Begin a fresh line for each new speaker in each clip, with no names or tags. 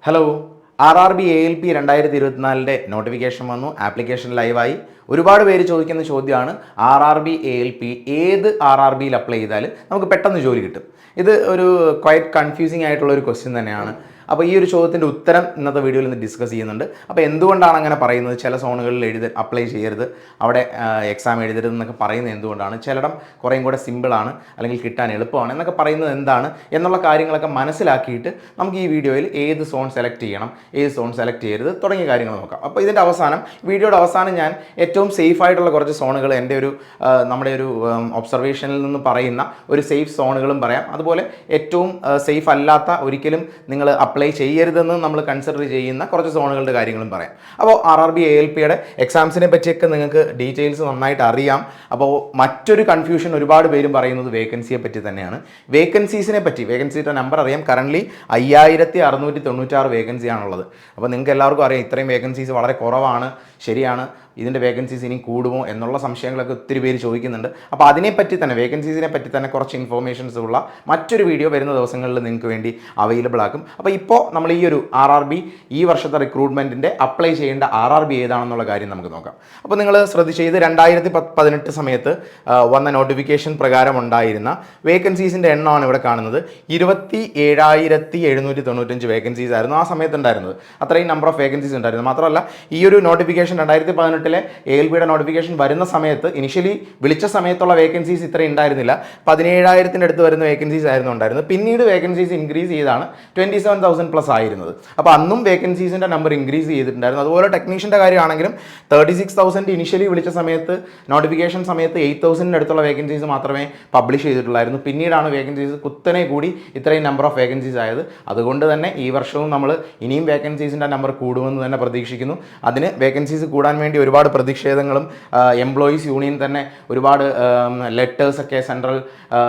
Hello. RRB ALP 2024 notification വന്നു. Application ലൈവായി. ഒരുപാട് പേര് ചോദിക്കുന്ന ചോദ്യമാണ് RRB ALP ഏത് RRBയിൽ അപ്ലൈ ചെയ്താൽ നമുക്ക് പെട്ടെന്ന് ജോലി കിട്ടും. ഇത് ഒരു ക്വൈറ്റ് കൺഫ്യൂസിങ് ആയിട്ടുള്ള ഒരു ക്വസ്റ്റ്യൻ തന്നെയാണ്. അപ്പോൾ ഈ ഒരു ചോദ്യത്തിൻ്റെ ഉത്തരം ഇന്നത്തെ വീഡിയോയിൽ നിന്ന് ഡിസ്കസ് ചെയ്യുന്നുണ്ട്. അപ്പോൾ എന്തുകൊണ്ടാണ് അങ്ങനെ പറയുന്നത്? ചില സോണുകളിൽ അപ്ലൈ ചെയ്യരുത്, അവിടെ എക്സാം എഴുതരുത് എന്നൊക്കെ പറയുന്നത് എന്തുകൊണ്ടാണ്? ചിലയിടം കുറേയും കൂടെ സിമ്പിളാണ് അല്ലെങ്കിൽ കിട്ടാൻ എളുപ്പമാണ് എന്നൊക്കെ പറയുന്നത് എന്താണ് എന്നുള്ള കാര്യങ്ങളൊക്കെ മനസ്സിലാക്കിയിട്ട് നമുക്ക് ഈ വീഡിയോയിൽ ഏത് സോൺ സെലക്ട് ചെയ്യണം, ഏത് സോൺ സെലക്ട് ചെയ്യരുത് തുടങ്ങിയ കാര്യങ്ങൾ നോക്കാം. അപ്പോൾ ഇതിൻ്റെ വീഡിയോയുടെ അവസാനം ഞാൻ ഏറ്റവും സേഫ് ആയിട്ടുള്ള കുറച്ച് സോണുകൾ നമ്മുടെ ഒരു ഒബ്സർവേഷനിൽ നിന്ന് പറയുന്ന ഒരു സേഫ് സോണുകളും പറയാം. അതുപോലെ ഏറ്റവും സേഫ് അല്ലാത്ത, ഒരിക്കലും നിങ്ങൾ അപ്ലൈ ചെയ്യരുതെന്ന് നമ്മൾ കൺസിഡർ ചെയ്യുന്ന കുറച്ച് സോണുകളുടെ കാര്യങ്ങളും പറയാം. അപ്പോൾ RRB ALPയുടെ എക്സാംസിനെ പറ്റിയൊക്കെ നിങ്ങൾക്ക് ഡീറ്റെയിൽസ് നന്നായിട്ട് അറിയാം. അപ്പോൾ മറ്റൊരു കൺഫ്യൂഷൻ ഒരുപാട് പേരും പറയുന്നത് വേക്കൻസിയെ പറ്റി തന്നെയാണ്. വേക്കൻസീസിനെ പറ്റി, വേക്കൻസിയുടെ നമ്പർ അറിയാം. കറൻ്റ്ലി 5696 വേക്കൻസിയാണുള്ളത്. അപ്പോൾ നിങ്ങൾക്ക് എല്ലാവർക്കും അറിയാം ഇത്രയും വേക്കൻസീസ് വളരെ കുറവാണ്. ശരിയാണ്, ഇതിൻ്റെ വേക്കൻസീസ് ഇനി കൂടുമോ എന്നുള്ള സംശയങ്ങളൊക്കെ ഒത്തിരി പേര് ചോദിക്കുന്നുണ്ട്. അപ്പോൾ അതിനെപ്പറ്റി തന്നെ, വേക്കൻസീസിനെ പറ്റി തന്നെ കുറച്ച് ഇൻഫോർമേഷൻസ് ഉള്ള മറ്റൊരു വീഡിയോ വരുന്ന ദിവസങ്ങളിൽ നിങ്ങൾക്ക് വേണ്ടി അവൈലബിൾ ആക്കും. അപ്പോൾ ഇപ്പോൾ നമ്മൾ ഈ ഒരു RRB ഈ വർഷത്തെ റിക്രൂട്ട്മെൻറ്റിൻ്റെ അപ്ലൈ ചെയ്യേണ്ട RRB ഏതാണെന്നുള്ള കാര്യം നമുക്ക് നോക്കാം. അപ്പോൾ നിങ്ങൾ ശ്രദ്ധിച്ച്, ഇത് 2018 സമയത്ത് വന്ന നോട്ടിഫിക്കേഷൻ പ്രകാരം ഉണ്ടായിരുന്ന വേക്കൻസീസിൻ്റെ എണ്ണമാണ് ഇവിടെ കാണുന്നത്. 27,795 വേക്കൻസീസ് ആയിരുന്നു ആ സമയത്ത് ഉണ്ടായിരുന്നത്. അത്രയും നമ്പർ ഓഫ് വേക്കൻസീസ് ഉണ്ടായിരുന്നു. മാത്രമല്ല ഈ ഒരു നോട്ടിഫിക്കേഷൻ 2018 ALPയുടെ നോട്ടിഫിക്കേഷൻ വരുന്ന സമയത്ത്, ഇനിഷ്യലി വിളിച്ച സമയത്തുള്ള വേക്കൻസീസ് ഇത്രയും ഉണ്ടായിരുന്നില്ല. 17,000 അടുത്ത് വരുന്ന വേക്കൻസീസ് ആയിരുന്നു ഉണ്ടായിരുന്നത്. പിന്നീട് വേക്കൻസീസ് ഇൻക്രീസ് ചെയ്താണ് 27,000+ ആയിരുന്നത്. അപ്പോൾ അന്നും വേക്കൻസീസിൻ്റെ നമ്പർ ഇൻക്രീസ് ചെയ്തിട്ടുണ്ടായിരുന്നു. അതുപോലെ ടെക്നീഷ്യൻ്റെ കാര്യമാണെങ്കിലും 36,000 ഇനിഷ്യലി വിളിച്ച സമയത്ത്, നോട്ടിഫിക്കേഷൻ സമയത്ത് 8,000 അടുത്തുള്ള വേക്കൻസീസ് മാത്രമേ പബ്ലിഷ് ചെയ്തിട്ടുള്ളായിരുന്നു. പിന്നീടാണ് വേക്കൻസീസ് കുത്തനെ കൂടി ഇത്രയും നമ്പർ ഓഫ് വേക്കൻസീസ് ആയത്. അതുകൊണ്ട് തന്നെ ഈ വർഷവും നമ്മൾ ഇനിയും വേക്കൻസീസിൻ്റെ നമ്പർ കൂടുമെന്ന് തന്നെ പ്രതീക്ഷിക്കുന്നു. അതിന് വേക്കൻസീസ് കൂടാൻ വേണ്ടി ഒരുപാട് പ്രതിഷേധങ്ങളും എംപ്ലോയീസ് യൂണിയൻ തന്നെ ഒരുപാട് ലെറ്റേഴ്സൊക്കെ സെൻട്രൽ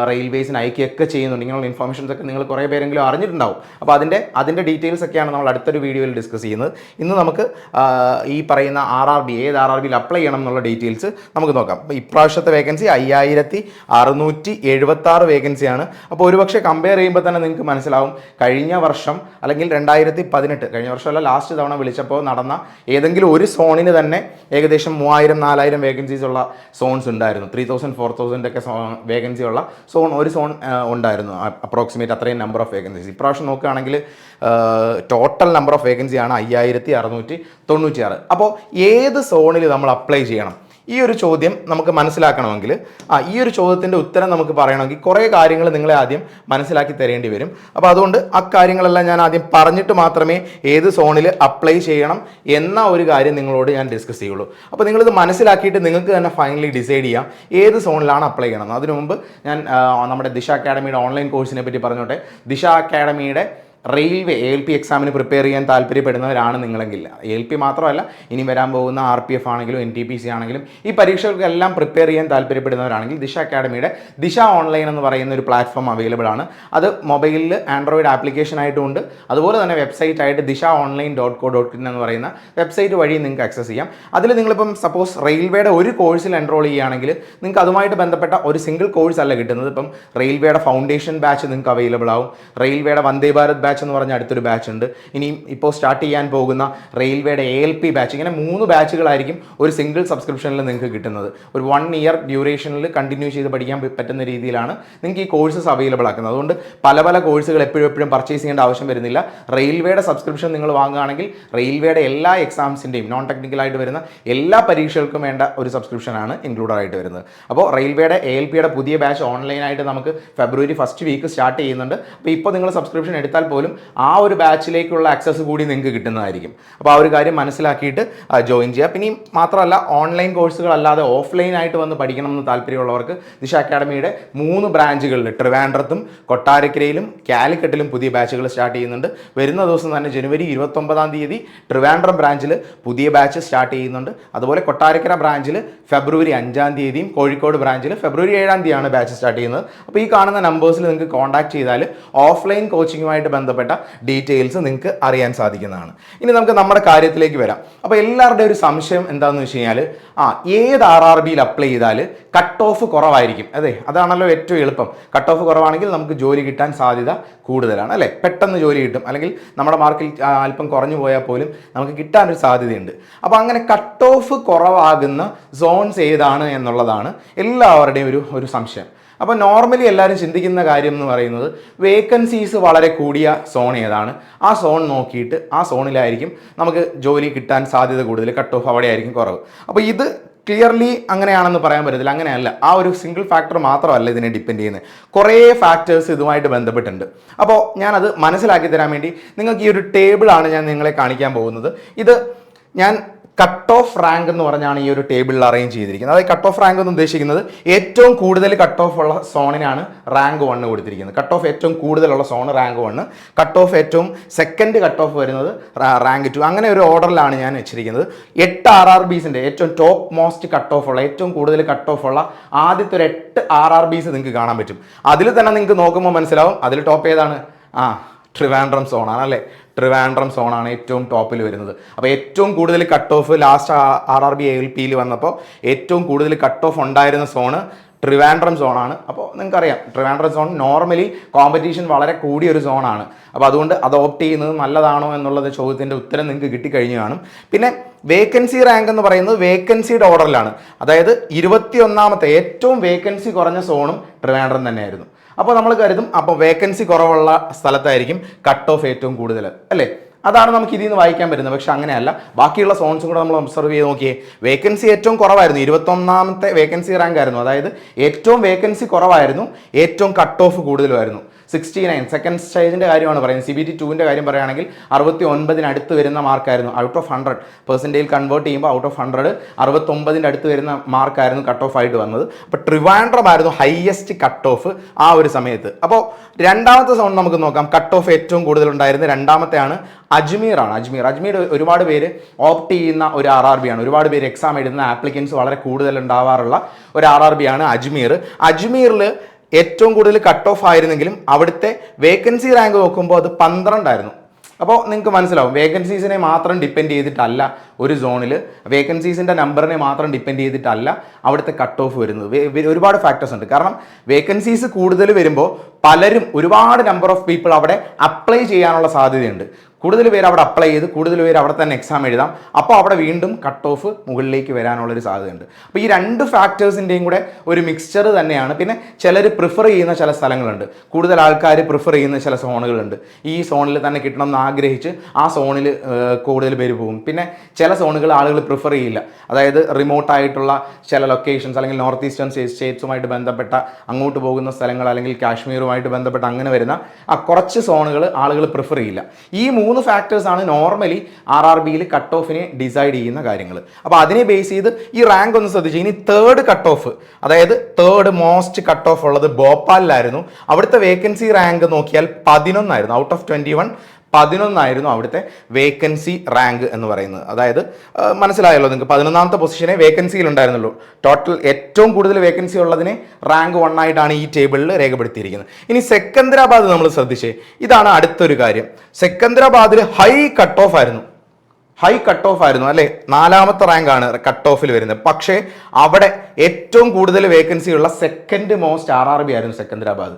റെയിൽവേസിന് അയക്കുകയൊക്കെ ചെയ്യുന്നുണ്ട്. ഇങ്ങനെയുള്ള ഇൻഫർമേഷൻസ് ഒക്കെ നിങ്ങൾ കുറേ പേരെങ്കിലും അറിഞ്ഞിട്ടുണ്ടാവും. അപ്പോൾ അതിൻ്റെ ഡീറ്റെയിൽസ് ഒക്കെയാണ് നമ്മൾ അടുത്തൊരു വീഡിയോയിൽ ഡിസ്കസ് ചെയ്യുന്നത്. ഇന്ന് നമുക്ക് ഈ പറയുന്ന RRB ഏത് RRBയിൽ അപ്ലൈ ചെയ്യണം എന്നുള്ള ഡീറ്റെയിൽസ് നമുക്ക് നോക്കാം. അപ്പോൾ ഇപ്രാവശ്യത്തെ വേക്കൻസി 5676 വേക്കൻസിയാണ്. അപ്പോൾ ഒരുപക്ഷെ കമ്പയർ ചെയ്യുമ്പോൾ തന്നെ നിങ്ങൾക്ക് മനസ്സിലാവും, കഴിഞ്ഞ വർഷം അല്ലെങ്കിൽ 2018, കഴിഞ്ഞ വർഷമല്ല ലാസ്റ്റ് തവണ വിളിച്ചപ്പോൾ നടന്ന ഏതെങ്കിലും ഒരു സോണിന് തന്നെ ഏകദേശം 3000-4000 വേക്കൻസീസ് ഉള്ള സോൺസ് ഉണ്ടായിരുന്നു. 3000-4000 ഒക്കെ വേക്കൻസി ഉള്ള ഒരു സോൺ ഉണ്ടായിരുന്നു അപ്രോക്സിമേറ്റ് അത്രയും നമ്പർ ഓഫ് വേക്കൻസീസ്. ഇപ്രാവശ്യം നോക്കുകയാണെങ്കിൽ ടോട്ടൽ നമ്പർ ഓഫ് വേക്കൻസിയാണ് 5696. അപ്പോൾ ഏത് സോണിൽ നമ്മൾ അപ്ലൈ ചെയ്യണം? ഈ ഒരു ചോദ്യം നമുക്ക് മനസ്സിലാക്കണമെങ്കിൽ, ഈ ഒരു ചോദ്യത്തിൻ്റെ ഉത്തരം നമുക്ക് പറയണമെങ്കിൽ കുറേ കാര്യങ്ങൾ നിങ്ങളെ ആദ്യം മനസ്സിലാക്കി തരേണ്ടി വരും. അപ്പോൾ അതുകൊണ്ട് കാര്യങ്ങളെല്ലാം ഞാൻ ആദ്യം പറഞ്ഞിട്ട് മാത്രമേ ഏത് സോണിൽ അപ്ലൈ ചെയ്യണം എന്ന ഒരു കാര്യം നിങ്ങളോട് ഞാൻ ഡിസ്കസ് ചെയ്യുള്ളൂ. അപ്പോൾ നിങ്ങളിത് മനസ്സിലാക്കിയിട്ട് നിങ്ങൾക്ക് തന്നെ ഫൈനലി ഡിസൈഡ് ചെയ്യാം ഏത് സോണിലാണ് അപ്ലൈ ചെയ്യണം. അതിനു മുമ്പ് ഞാൻ നമ്മുടെ ദിശ അക്കാഡമിയുടെ ഓൺലൈൻ കോഴ്സിനെ പറ്റി പറഞ്ഞോട്ടെ. ദിശ അക്കാഡമിയുടെ റെയിൽവേ ALP എക്സാമിന് പ്രിപ്പയർ ചെയ്യാൻ താല്പര്യപ്പെടുന്നവരാണ് നിങ്ങളെങ്കിൽ, ALP മാത്രമല്ല ഇനി വരാൻ പോകുന്ന RPF ആണെങ്കിലും NTPC ആണെങ്കിലും ഈ പരീക്ഷകൾക്കെല്ലാം പ്രിപ്പയർ ചെയ്യാൻ താല്പര്യപ്പെടുന്നവരാണെങ്കിൽ ദിശ അക്കാഡമിയുടെ ദിശ ഓൺലൈൻ എന്ന് പറയുന്ന ഒരു പ്ലാറ്റ്ഫോം അവൈലബിൾ ആണ്. അത് മൊബൈലിൽ ആൻഡ്രോയിഡ് ആപ്ലിക്കേഷനായിട്ടും ഉണ്ട്. അതുപോലെ തന്നെ വെബ്സൈറ്റ് ആയിട്ട് dishaonline.co.in എന്ന് പറയുന്ന വെബ്സൈറ്റ് വഴി നിങ്ങൾക്ക് ആക്സസ് ചെയ്യാം. അതിൽ നിങ്ങളിപ്പം സപ്പോസ് റെയിൽവേയുടെ ഒരു കോഴ്സിൽ എൻറോൾ ചെയ്യുകയാണെങ്കിൽ നിങ്ങൾക്ക് അതുമായിട്ട് ബന്ധപ്പെട്ട ഒരു സിംഗിൾ കോഴ്സ് അല്ല കിട്ടുന്നത്. ഇപ്പം റെയിൽവേയുടെ ഫൗണ്ടേഷൻ ബാച്ച് നിങ്ങൾക്ക് അവൈലബിൾ ആവും. റെയിൽവേയുടെ വന്ദേ ഭാരത് ബാച്ച് എന്ന് പറഞ്ഞ അടുത്തൊരു ബാച്ച് ഉണ്ട്. ഇനിയും ഇപ്പോൾ സ്റ്റാർട്ട് ചെയ്യാൻ പോകുന്ന റെയിൽവേയുടെ ALP ബാച്ച്. ഇങ്ങനെ 3 ബാച്ചുകളായിരിക്കും ഒരു സിംഗിൾ സബ്സ്ക്രിപ്ഷനിൽ നിങ്ങൾക്ക് കിട്ടുന്നത്. ഒരു 1 ഇയർ ഡ്യൂറേഷനിൽ കണ്ടിന്യൂ ചെയ്ത് പഠിക്കാൻ പറ്റുന്ന രീതിയിലാണ് നിങ്ങൾക്ക് ഈ കോഴ്സസ് അവൈലബിൾ ആക്കുന്നത്. അതുകൊണ്ട് പല കോഴ്സുകൾ എപ്പോഴും പർച്ചേസ് ചെയ്യേണ്ട ആവശ്യം വരുന്നില്ല. റെയിൽവേയുടെ സബ്സ്ക്രിപ്ഷൻ നിങ്ങൾ വാങ്ങുകയാണെങ്കിൽ റെയിൽവേയുടെ എല്ലാ എക്സാംസിൻ്റെയും നോൺ ടെക്നിക്കലായിട്ട് വരുന്ന എല്ലാ പരീക്ഷകൾക്കും വേണ്ട ഒരു സബ്സ്ക്രിപ്ഷനാണ് ഇൻക്ലൂഡഡ് ആയിട്ട് വരുന്നത്. അപ്പോൾ റെയിൽവേയുടെ ALPയുടെ പുതിയ ബാച്ച് ഓൺലൈനായിട്ട് നമുക്ക് ഫെബ്രുവരി ഫസ്റ്റ് വീക്ക് സ്റ്റാർട്ട് ചെയ്യുന്നുണ്ട്. അപ്പോൾ ഇപ്പോൾ നിങ്ങൾ സബ്സ്ക്രിപ്ഷൻ എടുത്താൽ പോലും ആ ഒരു ബാച്ചിലേക്കുള്ള ആക്സസ് കൂടി നിങ്ങൾക്ക് കിട്ടുന്നതായിരിക്കും. അപ്പോൾ ആ ഒരു കാര്യം മനസ്സിലാക്കിയിട്ട് ജോയിൻ ചെയ്യുക. പിന്നെ മാത്രമല്ല, ഓൺലൈൻ കോഴ്സുകൾ അല്ലാതെ ഓഫ്ലൈൻ ആയിട്ട് വന്ന് പഠിക്കണം എന്ന് താല്പര്യമുള്ളവർക്ക് ദിശ അക്കാഡമിയുടെ 3 ബ്രാഞ്ചുകളിൽ ട്രിവാൻഡ്രത്തും കൊട്ടാരക്കരയിലും കാലിക്കറ്റിലും പുതിയ ബാച്ചുകൾ സ്റ്റാർട്ട് ചെയ്യുന്നുണ്ട്. വരുന്ന ദിവസം തന്നെ ജനുവരി 29 ട്രിവാൻഡ്രം ബ്രാഞ്ചിൽ പുതിയ ബാച്ച് സ്റ്റാർട്ട് ചെയ്യുന്നുണ്ട്. അതുപോലെ കൊട്ടാരക്കര ബ്രാഞ്ചിൽ ഫെബ്രുവരി 5 കോഴിക്കോട് ബ്രാഞ്ചിൽ ഫെബ്രുവരി 7 ബാച്ച് സ്റ്റാർട്ട് ചെയ്യുന്നത്. അപ്പോൾ ഈ കാണുന്ന നമ്പേഴ്സിൽ നിങ്ങൾക്ക് കോൺടാക്ട് ചെയ്താൽ ഓഫ്ലൈൻ കോച്ചിങ്ങുമായിട്ട് ബന്ധപ്പെട്ട് ബന്ധപ്പെട്ട ഡീറ്റെയിൽസ് നിങ്ങൾക്ക് അറിയാൻ സാധിക്കുന്നതാണ്. ഇനി നമുക്ക് നമ്മുടെ കാര്യത്തിലേക്ക് വരാം. അപ്പോൾ എല്ലാവരുടെയും ഒരു സംശയം എന്താണെന്ന് വെച്ച് കഴിഞ്ഞാൽ ഏത് RRBയിൽ അപ്ലൈ ചെയ്താൽ കട്ട് ഓഫ് കുറവായിരിക്കും. അതാണല്ലോ ഏറ്റവും എളുപ്പം. കട്ട് ഓഫ് കുറവാണെങ്കിൽ നമുക്ക് ജോലി കിട്ടാൻ സാധ്യത കൂടുതലാണ് അല്ലേ, പെട്ടെന്ന് ജോലി കിട്ടും. അല്ലെങ്കിൽ നമ്മുടെ മാർക്കിൽ അല്പം കുറഞ്ഞു പോയാൽ പോലും നമുക്ക് കിട്ടാനൊരു സാധ്യതയുണ്ട്. അപ്പോൾ അങ്ങനെ കട്ട് ഓഫ് കുറവാകുന്ന സോൺസ് ഏതാണ് എന്നുള്ളതാണ് എല്ലാവരുടെയും ഒരു സംശയം. അപ്പോൾ നോർമലി എല്ലാവരും ചിന്തിക്കുന്ന കാര്യം എന്ന് പറയുന്നത് വേക്കൻസീസ് വളരെ കൂടിയ സോൺ ഏതാണ്, ആ സോൺ നോക്കിയിട്ട് ആ സോണിലായിരിക്കും നമുക്ക് ജോലി കിട്ടാൻ സാധ്യത കൂടുതൽ, കട്ട് ഓഫ് അവിടെ ആയിരിക്കും കുറവ്. അപ്പോൾ ഇത് ക്ലിയർലി അങ്ങനെയാണെന്ന് പറയാൻ പറ്റത്തില്ല. അങ്ങനെയല്ല. ആ ഒരു സിംഗിൾ ഫാക്ടർ മാത്രമല്ല ഇതിനെ ഡിപ്പെൻഡ് ചെയ്യുന്നത്, കുറേ ഫാക്ടേഴ്സ് ഇതുമായിട്ട് ബന്ധപ്പെട്ടുണ്ട്. അപ്പോൾ ഞാനത് മനസ്സിലാക്കി തരാൻ വേണ്ടി നിങ്ങൾക്ക് ഈ ഒരു ടേബിളാണ് ഞാൻ നിങ്ങളെ കാണിക്കാൻ പോകുന്നത്. ഇത് ഞാൻ കട്ട് ഓഫ് റാങ്ക് എന്ന് പറഞ്ഞാണ് ഈ ഒരു ടേബിളിൽ അറേഞ്ച് ചെയ്തിരിക്കുന്നത്. അതായത് കട്ട് ഓഫ് റാങ്ക് എന്ന് ഉദ്ദേശിക്കുന്നത് ഏറ്റവും കൂടുതൽ കട്ട് ഓഫ് ഉള്ള സോണിനാണ് റാങ്ക് 1 കൊടുത്തിരിക്കുന്നത്. കട്ട് ഓഫ് ഏറ്റവും കൂടുതലുള്ള സോൺ റാങ്ക് 1, കട്ട് ഓഫ് ഏറ്റവും സെക്കൻഡ് കട്ട് ഓഫ് വരുന്നത് റാങ്ക് 2. അങ്ങനെ ഒരു ഓർഡറിലാണ് ഞാൻ വെച്ചിരിക്കുന്നത്. 8 RRBസിൻ്റെ ഏറ്റവും ടോപ്പ് മോസ്റ്റ് കട്ട് ഓഫ് ഉള്ള, ഏറ്റവും കൂടുതൽ കട്ട് ഓഫ് ഉള്ള ആദ്യത്തെ ഒരു 8 RRBs നിങ്ങൾക്ക് കാണാൻ പറ്റും. അതിൽ തന്നെ നിങ്ങൾക്ക് നോക്കുമ്പോൾ മനസ്സിലാവും അതിൽ ടോപ്പ് ഏതാണ്. ട്രിവാൻഡ്രം സോണാണ് അല്ലേ. ട്രിവാൻഡ്രം സോണാണ് ഏറ്റവും ടോപ്പിൽ വരുന്നത്. അപ്പോൾ ഏറ്റവും കൂടുതൽ കട്ട് ഓഫ് ലാസ്റ്റ് RRB ALPയിൽ വന്നപ്പോൾ ഏറ്റവും കൂടുതൽ കട്ട് ഓഫ് ഉണ്ടായിരുന്ന സോണ് ട്രിവാൻഡ്രം സോണാണ്. അപ്പോൾ നിങ്ങൾക്കറിയാം ട്രിവാൻഡ്രം സോൺ നോർമലി കോമ്പറ്റീഷൻ വളരെ കൂടിയൊരു സോണാണ്. അപ്പോൾ അതുകൊണ്ട് അത് ഓപ്റ്റ് ചെയ്യുന്നത് നല്ലതാണോ എന്നുള്ളത് ചോദ്യത്തിൻ്റെ ഉത്തരം നിങ്ങൾക്ക് കിട്ടിക്കഴിഞ്ഞു കാണും. പിന്നെ വേക്കൻസി റാങ്ക് എന്ന് പറയുന്നത് വേക്കൻസിയുടെ ഓർഡറിലാണ്. അതായത് 21ാമത്തെ ഏറ്റവും വേക്കൻസി കുറഞ്ഞ സോണും ട്രിവാൻഡ്രം തന്നെയായിരുന്നു. അപ്പോൾ നമ്മൾ കരുതും അപ്പോൾ വേക്കൻസി കുറവുള്ള സ്ഥലത്തായിരിക്കും കട്ട് ഓഫ് ഏറ്റവും കൂടുതൽ അല്ലേ. അതാണ് നമുക്ക് ഇതിൽ നിന്ന് വായിക്കാൻ പറ്റുന്നത്. പക്ഷെ അങ്ങനെയല്ല. ബാക്കിയുള്ള സോൺസും കൂടെ നമ്മൾ ഒബ്സർവ് ചെയ്ത് നോക്കിയേ. വേക്കൻസി ഏറ്റവും കുറവായിരുന്നു, 21ാമത്തെ വേക്കൻസി റാങ്ക് ആയിരുന്നു. അതായത് ഏറ്റവും വേക്കൻസി കുറവായിരുന്നു, ഏറ്റവും കട്ട് ഓഫ് കൂടുതലുമായിരുന്നു. 69 സെക്കൻഡ് സ്റ്റേജിൻ്റെ കാര്യമാണ് പറയുന്നത്. CBT 2ൻ്റെ കാര്യം പറയുകയാണെങ്കിൽ 69 അടുത്ത് വരുന്ന മാർക്കായിരുന്നു. ഔട്ട് ഓഫ് 100 പെർസെൻറ്റേജ് കൺവേർട്ട് ചെയ്യുമ്പോൾ ഔട്ട് ഓഫ് 100 69 അടുത്ത് വരുന്ന മാർക്കായിരുന്നു കട്ട് ഓഫ് ആയിട്ട് വന്നത്. അപ്പോൾ ട്രിവാൻഡ്രം ആയിരുന്നു ഹയസ്റ്റ് കട്ട് ഓഫ് ആ ഒരു സമയത്ത്. അപ്പോൾ രണ്ടാമത്തെ സോൺ നമുക്ക് നോക്കാം. കട്ട് ഓഫ് ഏറ്റവും കൂടുതൽ ഉണ്ടായിരുന്നത് രണ്ടാമത്തെയാണ് അജ്മീറാണ്. അജ്മീർ ഒരുപാട് പേര് ഓപ്റ്റ് ചെയ്യുന്ന ഒരു RRB ആണ്. ഒരുപാട് പേര് എക്സാം എഴുതുന്ന ആപ്ലിക്കൻസ് വളരെ കൂടുതൽ ഉണ്ടാവാറുള്ള ഒരു RRB ആണ് അജ്മീർ. അജ്മീറിൽ ഏറ്റവും കൂടുതൽ കട്ട് ഓഫ് ആയിരുന്നെങ്കിലും അവിടുത്തെ വേക്കൻസി റാങ്ക് നോക്കുമ്പോൾ അത് 12 ആയിരുന്നു. അപ്പോൾ നിങ്ങൾക്ക് മനസ്സിലാവും വേക്കൻസീസിനെ മാത്രം ഡിപ്പെൻഡ് ചെയ്തിട്ടല്ല ഒരു സോണിൽ, വേക്കൻസീസിൻ്റെ നമ്പറിനെ മാത്രം ഡിപ്പെൻഡ് ചെയ്തിട്ടല്ല അവിടുത്തെ കട്ട് ഓഫ് വരുന്നത്. ഒരുപാട് ഫാക്ടേഴ്സ് ഉണ്ട്. കാരണം വേക്കൻസീസ് കൂടുതൽ വരുമ്പോൾ പലരും ഒരുപാട് നമ്പർ ഓഫ് പീപ്പിൾ അവിടെ അപ്ലൈ ചെയ്യാനുള്ള സാധ്യതയുണ്ട്. കൂടുതൽ പേര് അവിടെ അപ്ലൈ ചെയ്ത് കൂടുതൽ പേര് അവിടെ തന്നെ എക്സാം എഴുതാം. അപ്പോൾ അവിടെ വീണ്ടും കട്ട് ഓഫ് മുകളിലേക്ക് വരാനുള്ളൊരു സാധ്യതയുണ്ട്. അപ്പോൾ ഈ രണ്ട് ഫാക്ടേഴ്സിൻ്റെയും കൂടെ ഒരു മിക്സ്ചർ തന്നെയാണ്. പിന്നെ ചിലർ പ്രിഫർ ചെയ്യുന്ന ചില സ്ഥലങ്ങളുണ്ട്, കൂടുതൽ ആൾക്കാർ പ്രിഫർ ചെയ്യുന്ന ചില സോണുകളുണ്ട്. ഈ സോണിൽ തന്നെ കിട്ടണം എന്ന് ആഗ്രഹിച്ച് ആ സോണിൽ കൂടുതൽ പേര് പോകും. പിന്നെ ചില സോണുകൾ ആളുകൾ പ്രിഫർ ചെയ്യില്ല. അതായത് റിമോട്ടായിട്ടുള്ള ചില ലൊക്കേഷൻസ് അല്ലെങ്കിൽ നോർത്ത് ഈസ്റ്റേൺ സ്റ്റേറ്റ്സുമായിട്ട് ബന്ധപ്പെട്ട അങ്ങോട്ട് പോകുന്ന സ്ഥലങ്ങൾ അല്ലെങ്കിൽ കാശ്മീരുമായിട്ട് ബന്ധപ്പെട്ട അങ്ങനെ വരുന്ന കുറച്ച് സോണുകൾ ആളുകൾ പ്രിഫർ ചെയ്യില്ല. ഈ 3 ഫാക്ടേഴ്സാണ് നോർമലി RRBയിൽ കട്ട് ഓഫിനെ ഡിസൈഡ് ചെയ്യുന്ന കാര്യങ്ങൾ. അപ്പോൾ അതിനെ ബേസ് ചെയ്ത് ഈ റാങ്ക് ഒന്ന് ശ്രദ്ധിച്ചു. ഇനി തേർഡ് കട്ട് ഓഫ്, അതായത് തേർഡ് മോസ്റ്റ് കട്ട് ഓഫ് ഉള്ളത് ഭോപ്പാലിലായിരുന്നു. അവിടുത്തെ വേക്കൻസി റാങ്ക് നോക്കിയാൽ 11 ആയിരുന്നു. ഔട്ട് ഓഫ് 21 11 ആയിരുന്നു അവിടുത്തെ വേക്കൻസി റാങ്ക് എന്ന് പറയുന്നത്. അതായത് മനസ്സിലായല്ലോ നിങ്ങൾക്ക്, 11ാമത്തെ പൊസിഷനെ വേക്കൻസിയിൽ ഉണ്ടായിരുന്നുള്ളൂ. ടോട്ടൽ ഏറ്റവും കൂടുതൽ വേക്കൻസി ഉള്ളതിനെ റാങ്ക് 1 ആയിട്ടാണ് ഈ ടേബിളിൽ രേഖപ്പെടുത്തിയിരിക്കുന്നത്. ഇനി സെക്കന്ദരാബാദ് നമ്മൾ ശ്രദ്ധിച്ചേ, ഇതാണ് അടുത്തൊരു കാര്യം. സെക്കന്ദരാബാദിൽ ഹൈ കട്ട് ഓഫ് ആയിരുന്നു അല്ലേ, 4ാമത്തെ റാങ്കാണ് കട്ട് ഓഫിൽ വരുന്നത്. പക്ഷേ അവിടെ ഏറ്റവും കൂടുതൽ വേക്കൻസി ഉള്ള സെക്കൻഡ് മോസ്റ്റ് RRB ആയിരുന്നു സെക്കന്ദരാബാദ്.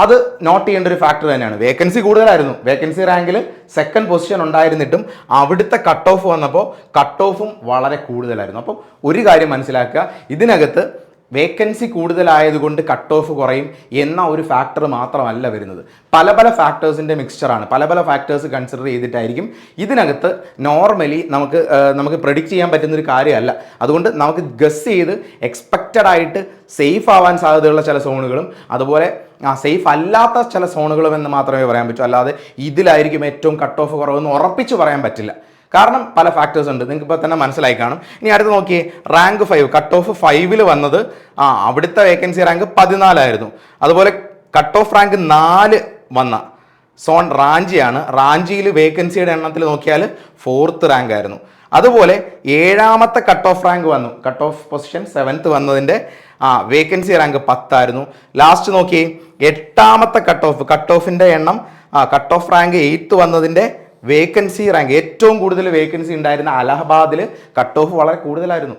അത് നോട്ട് ചെയ്യേണ്ട ഒരു ഫാക്ടർ തന്നെയാണ്. വേക്കൻസി കൂടുതലായിരുന്നു, വേക്കൻസി റാങ്കിൽ സെക്കൻഡ് പൊസിഷൻ ഉണ്ടായിരുന്നിട്ടും അവിടുത്തെ കട്ട് ഓഫ് വന്നപ്പോൾ കട്ട് ഓഫും വളരെ കൂടുതലായിരുന്നു. അപ്പം ഒരു കാര്യം മനസ്സിലാക്കുക, ഇതിനകത്ത് വേക്കൻസി കൂടുതലായതുകൊണ്ട് കട്ട് ഓഫ് കുറയും എന്ന ഒരു ഫാക്ടർ മാത്രമല്ല വരുന്നത്. പല ഫാക്ടേഴ്സിൻ്റെ മിക്സ്ചറാണ്. പല ഫാക്ടേഴ്സ് കൺസിഡർ ചെയ്തിട്ടായിരിക്കും ഇതിനകത്ത് നോർമലി നമുക്ക് പ്രെഡിക്റ്റ് ചെയ്യാൻ പറ്റുന്നൊരു കാര്യമല്ല. അതുകൊണ്ട് നമുക്ക് ഗസ് ചെയ്ത് എക്സ്പെക്റ്റഡ് ആയിട്ട് സേഫ് ആവാൻ സാധ്യതയുള്ള ചില സോണുകളും അതുപോലെ സേഫ് അല്ലാത്ത ചില സോണുകളും എന്ന് മാത്രമേ പറയാൻ പറ്റൂ. അല്ലാതെ ഇതിലായിരിക്കും ഏറ്റവും കട്ട് ഓഫ് കുറവെന്ന് ഉറപ്പിച്ച് പറയാൻ പറ്റില്ല. കാരണം പല ഫാക്ടേഴ്സ് ഉണ്ട്, നിങ്ങൾക്ക് ഇപ്പോൾ തന്നെ മനസ്സിലായി കാണും. ഇനി അടുത്ത് നോക്കിയേ, റാങ്ക് 5 കട്ട് ഓഫ് 5ൽ വന്നത് അവിടുത്തെ വേക്കൻസി റാങ്ക് 14 ആയിരുന്നു. അതുപോലെ കട്ട് ഓഫ് റാങ്ക് 4 വന്ന സോൺ റാഞ്ചിയാണ്. റാഞ്ചിയിൽ വേക്കൻസിയുടെ എണ്ണത്തിൽ നോക്കിയാൽ 4th റാങ്ക് ആയിരുന്നു. അതുപോലെ 7ാമത്തെ കട്ട് ഓഫ് റാങ്ക് വന്നു, കട്ട് ഓഫ് പൊസിഷൻ 7th വന്നതിൻ്റെ വേക്കൻസി റാങ്ക് 10 ആയിരുന്നു. ലാസ്റ്റ് നോക്കി 8ാമത്തെ കട്ട് ഓഫിൻ്റെ എണ്ണം കട്ട് ഓഫ് റാങ്ക് 8th വന്നതിൻ്റെ വേക്കൻസി റാങ്ക് ഏറ്റവും കൂടുതൽ വേക്കൻസി ഉണ്ടായിരുന്ന അലഹബാദിൽ കട്ട് ഓഫ് വളരെ കൂടുതലായിരുന്നു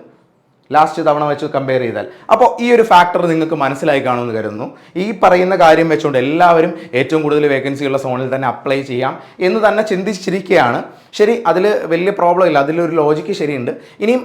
ലാസ്റ്റ് തവണ വെച്ച് കമ്പയർ ചെയ്താൽ. അപ്പോൾ ഈ ഒരു ഫാക്ടർ നിങ്ങൾക്ക് മനസ്സിലായി കാണുമെന്ന് കരുതുന്നു. ഈ പറയുന്ന കാര്യം വെച്ചുകൊണ്ട് എല്ലാവരും ഏറ്റവും കൂടുതൽ വേക്കൻസി ഉള്ള സോണിൽ തന്നെ അപ്ലൈ ചെയ്യാം എന്ന് തന്നെ ചിന്തിച്ചിരിക്കുകയാണ്. ശരി, അതിൽ വലിയ പ്രോബ്ലം ഇല്ല, അതിലൊരു ലോജിക്ക് ശരിയുണ്ട്. ഇനിയും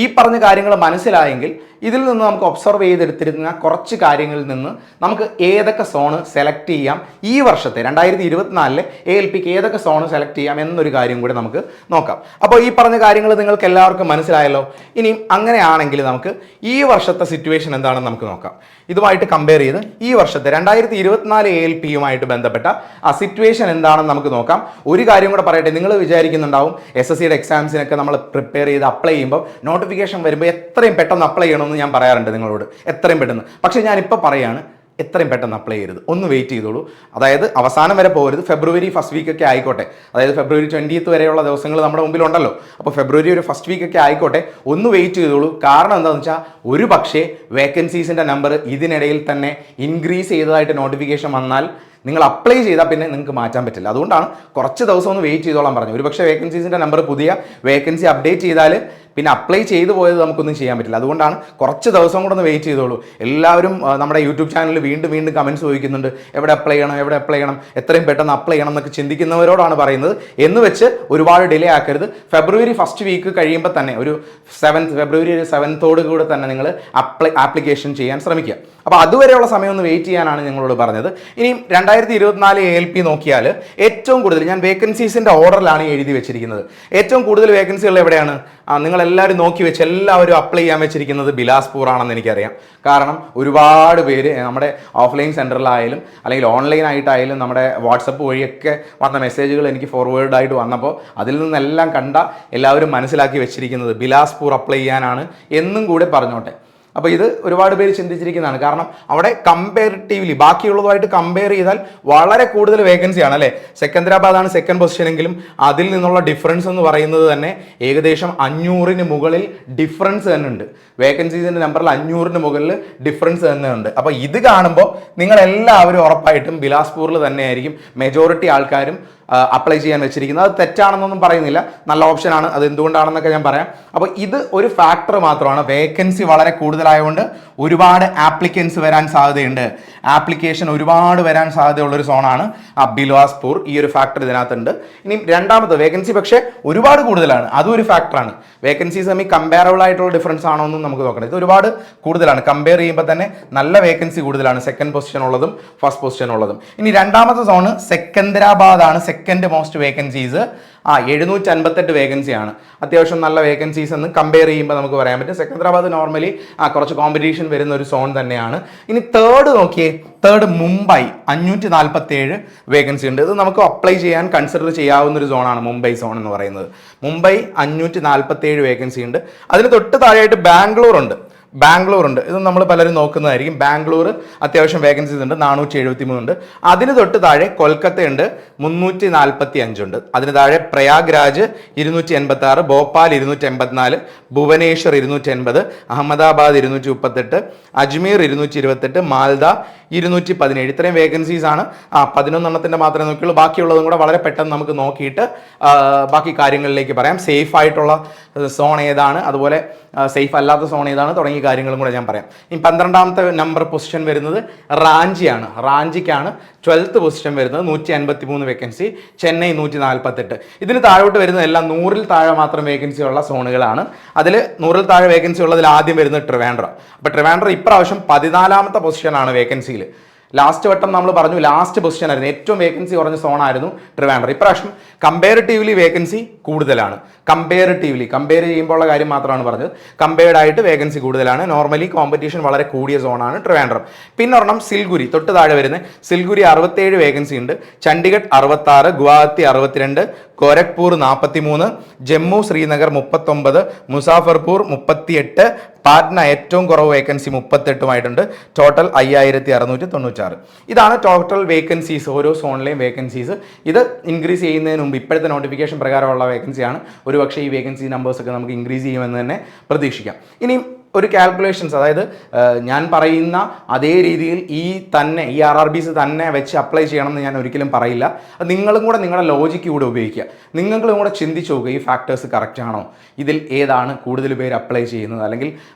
ഈ പറഞ്ഞ കാര്യങ്ങൾ മനസ്സിലായെങ്കിൽ ഇതിൽ നിന്ന് നമുക്ക് ഒബ്സർവ് ചെയ്തെടുത്തിരുന്ന കുറച്ച് കാര്യങ്ങളിൽ നിന്ന് നമുക്ക് ഏതൊക്കെ സോണ് സെലക്ട് ചെയ്യാം, ഈ വർഷത്തെ 2024 ALPക്ക് ഏതൊക്കെ സോണ് സെലക്ട് ചെയ്യാം എന്നൊരു കാര്യം കൂടി നമുക്ക് നോക്കാം. അപ്പോൾ ഈ പറഞ്ഞ കാര്യങ്ങൾ നിങ്ങൾക്ക് എല്ലാവർക്കും മനസ്സിലായല്ലോ. ഇനിയും അങ്ങനെയാണെങ്കിൽ നമുക്ക് ഈ വർഷത്തെ സിറ്റുവേഷൻ എന്താണെന്ന് നമുക്ക് നോക്കാം. ഇതുമായിട്ട് കമ്പയർ ചെയ്ത് ഈ വർഷത്തെ 2024 ALPയുമായിട്ട് ബന്ധപ്പെട്ട ആ സിറ്റുവേഷൻ എന്താണെന്ന് നമുക്ക് നോക്കാം. ഒരു കാര്യം കൂടെ പറയട്ടെ, നിങ്ങൾ വിചാരിക്കുന്നുണ്ടാവും SSCയുടെ എക്സാംസിനൊക്കെ നമ്മൾ പ്രിപ്പയർ ചെയ്ത് അപ്ലൈ ചെയ്യുമ്പോൾ നോട്ടിഫിക്കേഷൻ വരുമ്പോൾ എത്രയും പെട്ടെന്ന് അപ്ലൈ ചെയ്യണമെന്ന് ഞാൻ പറയാറുണ്ട് നിങ്ങളോട്, എത്രയും പെട്ടെന്ന്. പക്ഷേ ഞാനിപ്പോൾ പറയാണ്, എത്രയും പെട്ടെന്ന് അപ്ലൈ ചെയ്യരുത്, ഒന്ന് വെയിറ്റ് ചെയ്തോളൂ. അതായത് അവസാനം വരെ പോകരുത്, ഫെബ്രുവരി ഫസ്റ്റ് വീക്കൊക്കെ ആയിക്കോട്ടെ, അതായത് ഫെബ്രുവരി 20th വരെയുള്ള ദിവസങ്ങൾ നമ്മുടെ മുമ്പിലുണ്ടല്ലോ. അപ്പോൾ ഫെബ്രുവരി ഒരു ഫസ്റ്റ് വീക്കൊക്കെ ആയിക്കോട്ടെ, ഒന്ന് വെയിറ്റ് ചെയ്തോളൂ. കാരണം എന്താണെന്ന് വെച്ചാൽ ഒരു പക്ഷേ വേക്കൻസീസിൻ്റെ നമ്പർ ഇതിനിടയിൽ തന്നെ ഇൻക്രീസ് ചെയ്തതായിട്ട് നോട്ടിഫിക്കേഷൻ വന്നാൽ നിങ്ങൾ അപ്ലൈ ചെയ്താൽ പിന്നെ നിങ്ങൾക്ക് മാറ്റാൻ പറ്റില്ല. അതുകൊണ്ടാണ് കുറച്ച് ദിവസം ഒന്ന് വെയിറ്റ് ചെയ്തോളാൻ പറഞ്ഞു. ഒരു പക്ഷേ വേക്കൻസീസിൻ്റെ നമ്പർ പുതിയ വേക്കൻസി അപ്ഡേറ്റ് ചെയ്താൽ പിന്നെ അപ്ലൈ ചെയ്തു പോയത് നമുക്കൊന്നും ചെയ്യാൻ പറ്റില്ല. അതുകൊണ്ടാണ് കുറച്ച് ദിവസം കൂടെ ഒന്ന് വെയിറ്റ് ചെയ്തോളൂ. എല്ലാവരും നമ്മുടെ യൂട്യൂബ് ചാനലിൽ വീണ്ടും കമൻറ്റ്സ് ചോദിക്കുന്നുണ്ട്, എവിടെ അപ്ലൈ ചെയ്യണം, എത്രയും പെട്ടെന്ന് അപ്ലൈ ചെയ്യണം എന്നൊക്കെ ചിന്തിക്കുന്നവരോടാണ് പറയുന്നത്. എന്ന് വെച്ച് ഒരുപാട് ഡിലേ ആക്കരുത്. ഫെബ്രുവരി ഫസ്റ്റ് വീക്ക് കഴിയുമ്പോൾ തന്നെ ഒരു ഫെബ്രുവരി 7th കൂടെ തന്നെ നിങ്ങൾ ആപ്ലിക്കേഷൻ ചെയ്യാൻ ശ്രമിക്കുക. അപ്പോൾ അതുവരെയുള്ള സമയം ഒന്ന് വെയിറ്റ് ചെയ്യാനാണ് ഞങ്ങളോട് പറഞ്ഞത്. ഇനിയും 2024 ALP നോക്കിയാൽ ഏറ്റവും കൂടുതൽ ഞാൻ വേക്കൻസീസിൻ്റെ ഓർഡറിലാണ് എഴുതി വെച്ചിരിക്കുന്നത്. ഏറ്റവും കൂടുതൽ വേക്കൻസികൾ എവിടെയാണ്? നിങ്ങളെല്ലാവരും നോക്കി വെച്ച് എല്ലാവരും അപ്ലൈ ചെയ്യാൻ വെച്ചിരിക്കുന്നത് ബിലാസ്പൂർ ആണെന്ന് എനിക്കറിയാം. കാരണം ഒരുപാട് പേര് നമ്മുടെ ഓഫ്ലൈൻ സെൻറ്ററിലായാലും അല്ലെങ്കിൽ ഓൺലൈൻ ആയിട്ടായാലും നമ്മുടെ വാട്സപ്പ് വഴിയൊക്കെ വന്ന മെസ്സേജുകൾ എനിക്ക് ഫോർവേഡ് ആയിട്ട് വന്നപ്പോൾ അതിൽ നിന്നെല്ലാം കണ്ട എല്ലാവരും മനസ്സിലാക്കി വെച്ചിരിക്കുന്നത് ബിലാസ്പൂർ അപ്ലൈ ചെയ്യാനാണ് എന്നും കൂടെ പറഞ്ഞോട്ടെ. അപ്പോൾ ഇത് ഒരുപാട് പേര് ചിന്തിച്ചിരിക്കുന്നതാണ്. കാരണം അവിടെ കമ്പാരിറ്റീവ്ലി ബാക്കിയുള്ളതുമായിട്ട് കമ്പയർ ചെയ്താൽ വളരെ കൂടുതൽ വേക്കൻസിയാണ് അല്ലേ. സെക്കന്ദരാബാദാണ് സെക്കൻഡ് പൊസിഷനെങ്കിലും അതിൽ നിന്നുള്ള ഡിഫറൻസ് എന്ന് പറയുന്നത് തന്നെ ഏകദേശം 500-ന് മുകളിൽ ഡിഫറൻസ് തന്നെ ഉണ്ട്. വേക്കൻസീസിൻ്റെ നമ്പറിൽ 500-ന് മുകളിൽ ഡിഫറൻസ് തന്നെ ഉണ്ട്. അപ്പോൾ ഇത് കാണുമ്പോൾ നിങ്ങളെല്ലാവരും ഉറപ്പായിട്ടും ബിലാസ്പൂരിൽ തന്നെയായിരിക്കും മെജോറിറ്റി ആൾക്കാരും അപ്ലൈ ചെയ്യാൻ വെച്ചിരിക്കുന്നത്. അത് തെറ്റാണെന്നൊന്നും പറയുന്നില്ല, നല്ല ഓപ്ഷനാണ്. അത് എന്തുകൊണ്ടാണെന്നൊക്കെ ഞാൻ പറയാം. അപ്പോൾ ഇത് ഒരു ഫാക്ടർ മാത്രമാണ്. വേക്കൻസി വളരെ കൂടുതലായതുകൊണ്ട് ഒരുപാട് ആപ്ലിക്കൻസ് വരാൻ സാധ്യതയുണ്ട്, ആപ്ലിക്കേഷൻ ഒരുപാട് വരാൻ സാധ്യതയുള്ളൊരു സോണാണ് ബിലാസ്പൂർ. ഈ ഒരു ഫാക്ടർ ഇതിനകത്തുണ്ട്. ഇനി രണ്ടാമത്തെ വേക്കൻസി പക്ഷേ ഒരുപാട് കൂടുതലാണ്, അതും ഒരു ഫാക്ടറാണ്. വേക്കൻസീസ് തമ്മിൽ കമ്പയറബിൾ ആയിട്ടുള്ള ഡിഫറൻസ് ആണോ എന്നും നമുക്ക് നോക്കണം. ഇത് ഒരുപാട് കൂടുതലാണ്, കമ്പയർ ചെയ്യുമ്പോൾ തന്നെ നല്ല വേക്കൻസി കൂടുതലാണ്, സെക്കൻഡ് പൊസിഷൻ ഉള്ളതും ഫസ്റ്റ് പൊസിഷൻ ഉള്ളതും. ഇനി രണ്ടാമത്തെ സോണ് സെക്കന്ദരാബാദ് ആണ്, സെക്കൻഡ് മോസ്റ്റ് വേക്കൻസീസ്. 758 വേക്കൻസിയാണ്. അത്യാവശ്യം നല്ല വേക്കൻസീസ് എന്ന് കമ്പയർ ചെയ്യുമ്പോൾ നമുക്ക് പറയാൻ പറ്റും. സെക്കന്ദരാബാദ് നോർമലി കുറച്ച് കോമ്പറ്റീഷൻ വരുന്ന ഒരു സോൺ തന്നെയാണ്. ഇനി തേർഡ് നോക്കിയേ, തേർഡ് മുംബൈ 547 വേക്കൻസി ഉണ്ട്. ഇത് നമുക്ക് അപ്ലൈ ചെയ്യാൻ കൺസിഡർ ചെയ്യാവുന്ന ഒരു സോണാണ് മുംബൈ സോൺ എന്ന് പറയുന്നത്. മുംബൈ 547 വേക്കൻസി ഉണ്ട്. അതിന് തൊട്ട് താഴെയായിട്ട് ബാംഗ്ലൂർ ഉണ്ട്. ഇത് നമ്മൾ പലരും നോക്കുന്നതായിരിക്കും. ബാംഗ്ലൂർ അത്യാവശ്യം വേക്കൻസീസ് ഉണ്ട്, 473 ഉണ്ട്. അതിന് തൊട്ട് താഴെ കൊൽക്കത്തയുണ്ട്, 345 ഉണ്ട്. അതിന് താഴെ പ്രയാഗ്രാജ് 286, ഭോപ്പാൽ 284, ഭുവനേശ്വർ 280, അഹമ്മദാബാദ് 238, അജ്മീർ 228, മാൽദ 217. ഇത്രയും വേക്കൻസീസ് ആണ്. 11 മാത്രമേ നോക്കിയുള്ളൂ. ബാക്കിയുള്ളതും കൂടെ വളരെ പെട്ടെന്ന് നമുക്ക് നോക്കിയിട്ട് ബാക്കി കാര്യങ്ങളിലേക്ക് പറയാം. സേഫ് ആയിട്ടുള്ള സോൺ ഏതാണ്, അതുപോലെ സേഫ് അല്ലാത്ത സോൺ ഏതാണ് തുടങ്ങിയ കാര്യങ്ങളും കൂടെ ഞാൻ പറയാം. ഈ 12ാമത്തെ നമ്പർ പൊസിഷൻ വരുന്നത് റാഞ്ചിയാണ്. റാഞ്ചിക്കാണ് 12th പൊസിഷൻ വരുന്നത്, 153 വേക്കൻസി. ചെന്നൈ 148. ഇതിന് താഴോട്ട് വരുന്നത് എല്ലാം 100-ൽ താഴെ മാത്രം വേക്കൻസി ഉള്ള സോണുകളാണ്. അതിൽ 100-ൽ താഴെ വേക്കൻസി ഉള്ളതിൽ ആദ്യം വരുന്നത് ട്രിവാൻഡ്രം. അപ്പോൾ ട്രിവാൻഡ്രം ഇപ്രാവശ്യം 14ാമത്തെ പൊസിഷനാണ് വേക്കൻസിയിൽ. ലാസ്റ്റ് വട്ടം നമ്മൾ പറഞ്ഞു ലാസ്റ്റ് പൊസിഷൻ ആയിരുന്നു, ഏറ്റവും വേക്കൻസി കുറഞ്ഞ സോണായിരുന്നു ട്രിവാൻഡ്രം. ഇപ്രാവശ്യം കമ്പാരിറ്റീവ്ലി വേക്കൻസി കൂടുതലാണ്. കമ്പയർ ചെയ്യുമ്പോൾ ഉള്ള കാര്യം മാത്രമാണ് പറഞ്ഞത്. കമ്പയർഡ് ആയിട്ട് വേക്കൻസി കൂടുതലാണ്. നോർമലി കോമ്പറ്റീഷൻ വളരെ കൂടിയ സോണാണ് ട്രിവാൻഡ്രം. പിന്നെ ഒരെണ്ണം സിൽഗുരി, തൊട്ട് താഴെ വരുന്നത് സിൽഗുരി 67 വേക്കൻസി ഉണ്ട്. ചണ്ഡീഗഡ് 66, ഗുവാഹത്തി 62, ഗോരഖ്പൂർ 43, ജമ്മു ശ്രീനഗർ 39, മുസാഫർപൂർ 38, പാറ്റ്ന ഏറ്റവും കുറവ് വേക്കൻസി 38 ടോട്ടൽ 5696. ഇതാണ് ടോട്ടൽ വേക്കൻസീസ്, ഓരോ സോണിലെയും വേക്കൻസീസ്. ഇത് ഇൻക്രീസ് ചെയ്യുന്നതിന് മുമ്പ് ഇപ്പോഴത്തെ നോട്ടിഫിക്കേഷൻ പ്രകാരമുള്ള വേക്കൻസിയാണ്. ഒരുപക്ഷെ ഈ വേക്കൻസി നമ്പേഴ്സൊക്കെ നമുക്ക് ഇൻക്രീസ് ചെയ്യുമെന്ന് തന്നെ പ്രതീക്ഷിക്കാം. ഇനി ഒരു കാൽക്കുലേഷൻസ്, അതായത് ഞാൻ പറയുന്ന അതേ രീതിയിൽ ഈ RRBs തന്നെ വെച്ച് അപ്ലൈ ചെയ്യണമെന്ന് ഞാൻ ഒരിക്കലും പറയില്ല. നിങ്ങളും കൂടെ നിങ്ങളുടെ ലോജിക്ക് കൂടെ ഉപയോഗിക്കുക. നിങ്ങളും കൂടെ ചിന്തിച്ച് നോക്കുക, ഈ ഫാക്ടേഴ്സ് കറക്റ്റ് ആണോ, ഇതിൽ ഏതാണ് കൂടുതൽ പേര് അപ്ലൈ ചെയ്യുന്നത്, അല്ലെങ്കിൽ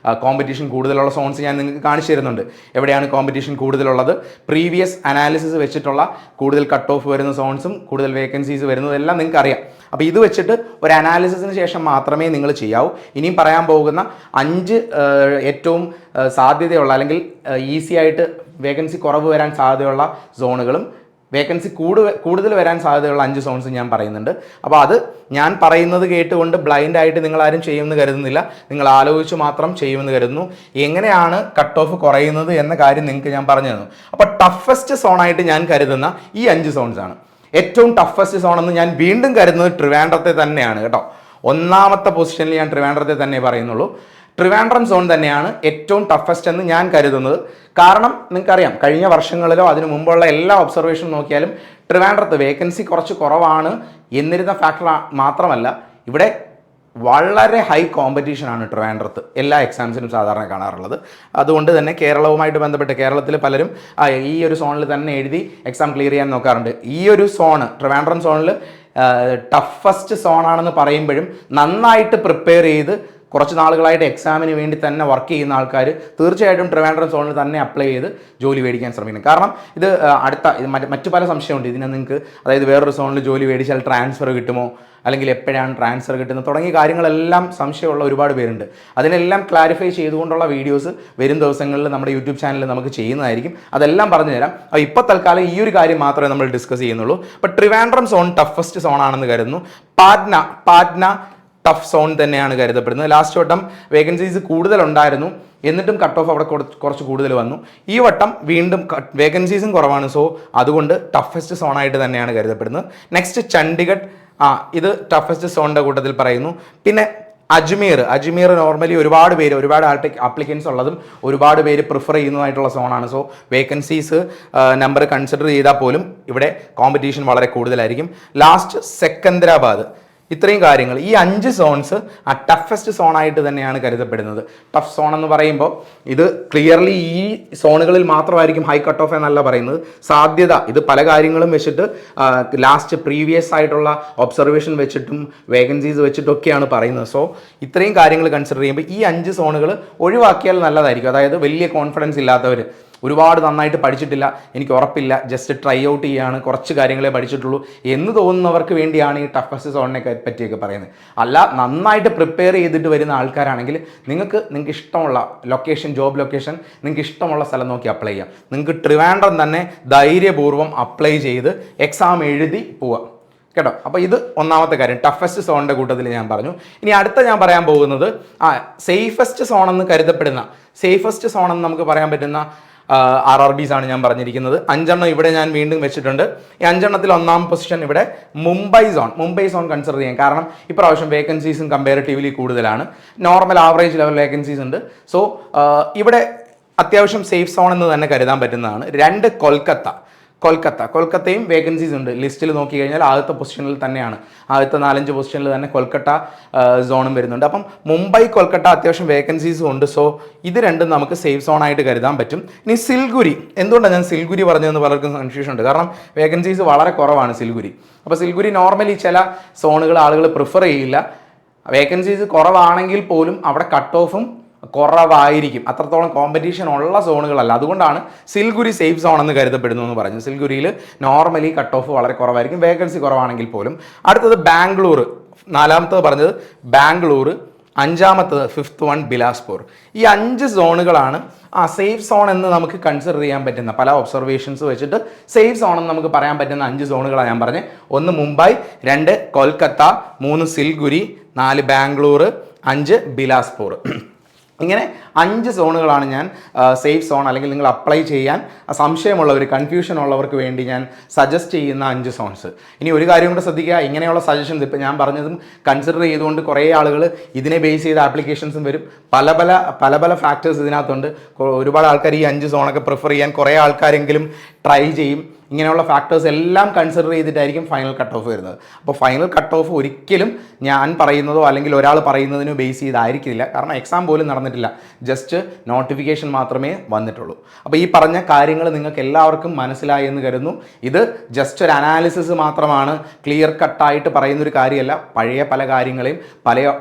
കോമ്പറ്റീഷൻ കൂടുതലുള്ള സോൺസ് ഞാൻ നിങ്ങൾക്ക് കാണിച്ചു തരുന്നുണ്ട്. എവിടെയാണ് കോമ്പറ്റീഷൻ കൂടുതലുള്ളത്, പ്രീവിയസ് അനാലിസിസ് വെച്ചിട്ടുള്ള കൂടുതൽ കട്ട് ഓഫ് വരുന്ന സോൺസും കൂടുതൽ വേക്കൻസീസ് വരുന്നതും എല്ലാം നിങ്ങൾക്ക് അറിയാം. അപ്പോൾ ഇത് വെച്ചിട്ട് ഒരു അനാലിസിസിന് ശേഷം മാത്രമേ നിങ്ങൾ ചെയ്യാവൂ. ഇനിയും പറയാൻ പോകുന്ന 5 ഏറ്റവും സാധ്യതയുള്ള അല്ലെങ്കിൽ ഈസി ആയിട്ട് വേക്കൻസി കുറവ് വരാൻ സാധ്യതയുള്ള സോണുകളും വേക്കൻസി കൂടുതൽ വരാൻ സാധ്യതയുള്ള 5 സോൺസ് ഞാൻ പറയുന്നുണ്ട്. അപ്പോൾ അത് ഞാൻ പറയുന്നത് കേട്ടുകൊണ്ട് ബ്ലൈൻഡ് ആയിട്ട് നിങ്ങളാരും ചെയ്യുമെന്ന് കരുതുന്നില്ല, നിങ്ങൾ ആലോചിച്ച് മാത്രം ചെയ്യുമെന്ന് കരുതുന്നു. എങ്ങനെയാണ് കട്ട് ഓഫ് കുറയുന്നത് എന്ന കാര്യം നിങ്ങൾക്ക് ഞാൻ പറഞ്ഞു തന്നു. അപ്പോൾ ടഫസ്റ്റ് സോണായിട്ട് ഞാൻ കരുതുന്ന ഈ 5 സോൺസ് ആണ്. ഏറ്റവും ടഫസ്റ്റ് സോൺ എന്ന് ഞാൻ വീണ്ടും കരുതുന്നത് ട്രിവാൻഡ്രത്തെ തന്നെയാണ് കേട്ടോ. ഒന്നാമത്തെ പൊസിഷനിൽ ഞാൻ ട്രിവാൻഡ്രത്തെ തന്നെ പറയുന്നുള്ളൂ. ട്രിവാൻഡ്രം സോൺ തന്നെയാണ് ഏറ്റവും ടഫസ്റ്റ് എന്ന് ഞാൻ കരുതുന്നത്. കാരണം നിങ്ങൾക്കറിയാം, കഴിഞ്ഞ വർഷങ്ങളിലോ അതിനു മുമ്പുള്ള എല്ലാ ഒബ്സർവേഷനും നോക്കിയാലും ട്രിവാൻഡ്രത്ത് വേക്കൻസി കുറച്ച് കുറവാണ് എന്നിരുന്ന ഫാക്ടർ മാത്രമല്ല, ഇവിടെ വളരെ ഹൈ കോമ്പറ്റീഷനാണ് ട്രിവാൻഡ്രത്ത് എല്ലാ എക്സാംസിനും സാധാരണ കാണാറുള്ളത്. അതുകൊണ്ട് തന്നെ കേരളവുമായിട്ട് ബന്ധപ്പെട്ട് കേരളത്തിൽ പലരും ഈ ഒരു സോണിൽ തന്നെ എഴുതി എക്സാം ക്ലിയർ ചെയ്യാൻ നോക്കാറുണ്ട്. ഈ ഒരു സോണ് ട്രിവാൻഡ്രം സോണിൽ ടഫസ്റ്റ് സോണാണെന്ന് പറയുമ്പോഴും നന്നായിട്ട് പ്രിപ്പയർ ചെയ്ത് കുറച്ച് നാളുകളായിട്ട് എക്സാമിന് വേണ്ടി തന്നെ വർക്ക് ചെയ്യുന്ന ആൾക്കാർ തീർച്ചയായിട്ടും ട്രിവാൻഡ്രം സോണിൽ തന്നെ അപ്ലൈ ചെയ്ത് ജോലി മേടിക്കാൻ ശ്രമിക്കണം. കാരണം ഇത് മറ്റു പല സംശയമുണ്ട് ഇതിനെ നിങ്ങൾക്ക്. അതായത് വേറൊരു സോണിൽ ജോലി മേടിച്ചാൽ ട്രാൻസ്ഫർ കിട്ടുമോ, അല്ലെങ്കിൽ എപ്പോഴാണ് ട്രാൻസ്ഫർ കിട്ടുന്നത് തുടങ്ങിയ കാര്യങ്ങളെല്ലാം സംശയമുള്ള ഒരുപാട് പേരുണ്ട്. അതിനെല്ലാം ക്ലാരിഫൈ ചെയ്തുകൊണ്ടുള്ള വീഡിയോസ് വരും ദിവസങ്ങളിൽ നമ്മുടെ യൂട്യൂബ് ചാനലിൽ നമുക്ക് ചെയ്യുന്നതായിരിക്കും. അതെല്ലാം പറഞ്ഞു തരാം. അപ്പോൾ ഇപ്പോൾ തൽക്കാലം ഈ ഒരു കാര്യം മാത്രമേ നമ്മൾ ഡിസ്കസ് ചെയ്യുന്നുള്ളൂ. അപ്പോൾ ട്രിവാൻഡ്രം സോൺ ടഫസ്റ്റ് സോണാണെന്ന് കരുതുന്നു. പാറ്റ്ന ടഫ് സോൺ തന്നെയാണ് കരുതപ്പെടുന്നത്. ലാസ്റ്റ് വട്ടം വേക്കൻസീസ് കൂടുതലുണ്ടായിരുന്നു, എന്നിട്ടും കട്ട് ഓഫ് അവിടെ കുറച്ച് കൂടുതൽ വന്നു. ഈ വട്ടം വീണ്ടും വേക്കൻസീസും കുറവാണ്. സോ അതുകൊണ്ട് ടഫസ്റ്റ് സോണായിട്ട് തന്നെയാണ് കരുതപ്പെടുന്നത്. നെക്സ്റ്റ് ചണ്ഡീഗഡ്, ഇത് ടഫസ്റ്റ് സോണിൻ്റെ കൂട്ടത്തിൽ പറയുന്നു. പിന്നെ അജ്മീർ നോർമലി ഒരുപാട് ആപ്ലിക്കൻസ് ഉള്ളതും ഒരുപാട് പേര് പ്രിഫർ ചെയ്യുന്നതായിട്ടുള്ള സോണാണ്. സോ വേക്കൻസീസ് നമ്പർ കൺസിഡർ ചെയ്താൽ പോലും ഇവിടെ കോമ്പറ്റീഷൻ വളരെ കൂടുതലായിരിക്കും. ലാസ്റ്റ് സെക്കന്ദരാബാദ്. ഇത്രയും കാര്യങ്ങൾ, ഈ 5 സോൺസ് ടഫസ്റ്റ് സോണായിട്ട് തന്നെയാണ് കരുതപ്പെടുന്നത്. ടഫ് സോൺ എന്ന് പറയുമ്പോൾ ഇത് ക്ലിയർലി ഈ സോണുകളിൽ മാത്രമായിരിക്കും ഹൈ കട്ട് ഓഫ് എന്നല്ല പറയുന്നത്. സാധ്യത ഇത് പല കാര്യങ്ങളും വെച്ചിട്ട് ലാസ്റ്റ് പ്രീവിയസ് ആയിട്ടുള്ള ഒബ്സർവേഷൻ വെച്ചിട്ടും വേക്കൻസീസ് വെച്ചിട്ടൊക്കെയാണ് പറയുന്നത്. സോ ഇത്രയും കാര്യങ്ങൾ കൺസിഡർ ചെയ്യുമ്പോൾ ഈ 5 സോണുകൾ ഒഴിവാക്കിയാൽ നല്ലതായിരിക്കും. അതായത് വലിയ കോൺഫിഡൻസ് ഇല്ലാത്തവർ, ഒരുപാട് നന്നായിട്ട് പഠിച്ചിട്ടില്ല, എനിക്ക് ഉറപ്പില്ല, ജസ്റ്റ് ട്രൈ ഔട്ട് ചെയ്യാണ്, കുറച്ച് കാര്യങ്ങളെ പഠിച്ചിട്ടുള്ളൂ എന്ന് തോന്നുന്നവർക്ക് വേണ്ടിയാണ് ഈ ടഫസ്റ്റ് സോണിനെ പറ്റിയൊക്കെ പറയുന്നത്. അല്ല, നന്നായിട്ട് പ്രിപ്പയർ ചെയ്തിട്ട് വരുന്ന ആൾക്കാരാണെങ്കിൽ നിങ്ങൾക്ക് ഇഷ്ടമുള്ള ലൊക്കേഷൻ, ജോബ് ലൊക്കേഷൻ നിങ്ങൾക്ക് ഇഷ്ടമുള്ള സ്ഥലം നോക്കി അപ്ലൈ ചെയ്യാം. നിങ്ങൾക്ക് ട്രിവാൻഡ്രം തന്നെ ധൈര്യപൂർവ്വം അപ്ലൈ ചെയ്ത് എക്സാം എഴുതി പോവാം കേട്ടോ. അപ്പോൾ ഇത് ഒന്നാമത്തെ കാര്യം, ടഫസ്റ്റ് സോണിൻ്റെ കൂട്ടത്തിൽ ഞാൻ പറഞ്ഞു. ഇനി അടുത്ത ഞാൻ പറയാൻ പോകുന്നത് സേഫസ്റ്റ് സോണെന്ന് കരുതപ്പെടുന്ന, സേഫസ്റ്റ് സോണെന്ന് നമുക്ക് പറയാൻ പറ്റുന്ന RRBs ആണ് ഞാൻ പറഞ്ഞിരിക്കുന്നത്. 5 എണ്ണം ഇവിടെ ഞാൻ വീണ്ടും വെച്ചിട്ടുണ്ട്. ഈ 5 എണ്ണത്തിൽ ഒന്നാം പൊസിഷൻ ഇവിടെ മുംബൈ സോൺ കൺസിഡർ ചെയ്യാം. കാരണം ഇപ്രാവശ്യം വേക്കൻസീസും കമ്പാരിറ്റീവ്ലി കൂടുതലാണ്. നോർമൽ ആവറേജ് ലെവൽ വേക്കൻസീസ് ഉണ്ട്. സോ ഇവിടെ അത്യാവശ്യം സേഫ് സോൺ എന്ന് തന്നെ കരുതാൻ പറ്റുന്നതാണ്. 2 കൊൽക്കത്തയും വേക്കൻസീസ് ഉണ്ട്. ലിസ്റ്റിൽ നോക്കി കഴിഞ്ഞാൽ ആദ്യത്തെ പൊസിഷനിൽ തന്നെയാണ്, ആദ്യത്തെ 4-5 പൊസിഷനിൽ തന്നെ കൊൽക്കത്ത സോണും വരുന്നുണ്ട്. അപ്പം മുംബൈ, കൊൽക്കത്ത അത്യാവശ്യം വേക്കൻസീസും ഉണ്ട്. സോ ഇത് രണ്ടും നമുക്ക് സേഫ് സോണായിട്ട് കരുതാൻ പറ്റും. ഇനി സിൽഗുരി, എന്തുകൊണ്ടാണ് ഞാൻ സിൽഗുരി പറഞ്ഞതെന്ന് പലർക്കും കൺഫ്യൂഷൻ ഉണ്ട്. കാരണം വേക്കൻസീസ് വളരെ കുറവാണ് സിൽഗുരി. അപ്പോൾ സിൽഗുരി നോർമലി ചില സോണുകൾ ആളുകൾ പ്രിഫർ ചെയ്യില്ല. വേക്കൻസീസ് കുറവാണെങ്കിൽ പോലും അവിടെ കട്ട് ഓഫും കുറവായിരിക്കും, അത്രത്തോളം കോമ്പറ്റീഷൻ ഉള്ള സോണുകളല്ല. അതുകൊണ്ടാണ് സിൽഗുരി സേഫ് സോൺ എന്ന് കരുതപ്പെടുന്നു എന്ന് പറഞ്ഞു. സിൽഗുരിയിൽ നോർമലി കട്ട് ഓഫ് വളരെ കുറവായിരിക്കും, വേക്കൻസി കുറവാണെങ്കിൽ പോലും. അടുത്തത് ബാംഗ്ലൂർ, 4ാമത്തത് പറഞ്ഞത് ബാംഗ്ലൂർ, 5ാമത്തത് 5th വൺ ബിലാസ്പൂർ. ഈ 5 സോണുകളാണ് സേഫ് സോൺ എന്ന് നമുക്ക് കൺസിഡർ ചെയ്യാൻ പറ്റുന്ന, പല ഒബ്സർവേഷൻസ് വെച്ചിട്ട് സേഫ് സോൺ എന്ന് നമുക്ക് പറയാൻ പറ്റുന്ന 5 സോണുകളാണ് ഞാൻ പറഞ്ഞത്. 1 മുംബൈ, 2 കൊൽക്കത്ത, 3 സിൽഗുരി, 4 ബാംഗ്ലൂർ, 5 ബിലാസ്പൂർ. ഇങ്ങനെ 5 സോണുകളാണ് ഞാൻ സേഫ് സോൺ, അല്ലെങ്കിൽ നിങ്ങൾ അപ്ലൈ ചെയ്യാൻ സംശയമുള്ളവർ, കൺഫ്യൂഷൻ ഉള്ളവർക്ക് വേണ്ടി ഞാൻ സജസ്റ്റ് ചെയ്യുന്ന 5 സോൺസ്. ഇനി ഒരു കാര്യം കൂടെ ശ്രദ്ധിക്കുക, ഇങ്ങനെയുള്ള സജഷൻസ് ഇപ്പോൾ ഞാൻ പറഞ്ഞതും കൺസിഡർ ചെയ്തുകൊണ്ട് കുറേ ആളുകൾ ഇതിനെ ബേസ് ചെയ്ത ആപ്ലിക്കേഷൻസും വരും. പല പല ഫാക്ടേഴ്സ് ഇതിനകത്തുണ്ട്. ഒരുപാട് ആൾക്കാർ ഈ 5 സോണൊക്കെ പ്രിഫർ ചെയ്യാൻ കുറേ ആൾക്കാരെങ്കിലും ട്രൈ ചെയ്യും. ഇങ്ങനെയുള്ള ഫാക്ടേഴ്സ് എല്ലാം കൺസിഡർ ചെയ്തിട്ടായിരിക്കും ഫൈനൽ കട്ട് ഓഫ് വരുന്നത്. അപ്പോൾ ഫൈനൽ കട്ട് ഓഫ് ഒരിക്കലും ഞാൻ പറയുന്നതോ അല്ലെങ്കിൽ ഒരാൾ പറയുന്നതിനോ ബേസ് ചെയ്തായിരിക്കില്ല. കാരണം എക്സാം പോലും നടന്നിട്ടില്ല, ജസ്റ്റ് നോട്ടിഫിക്കേഷൻ മാത്രമേ വന്നിട്ടുള്ളൂ. അപ്പോൾ ഈ പറഞ്ഞ കാര്യങ്ങൾ നിങ്ങൾക്ക് എല്ലാവർക്കും മനസ്സിലായി എന്ന് കരുതുന്നു. ഇത് ജസ്റ്റ് ഒരു അനാലിസിസ് മാത്രമാണ്, ക്ലിയർ കട്ടായിട്ട് പറയുന്നൊരു കാര്യമല്ല. പഴയ പല കാര്യങ്ങളെയും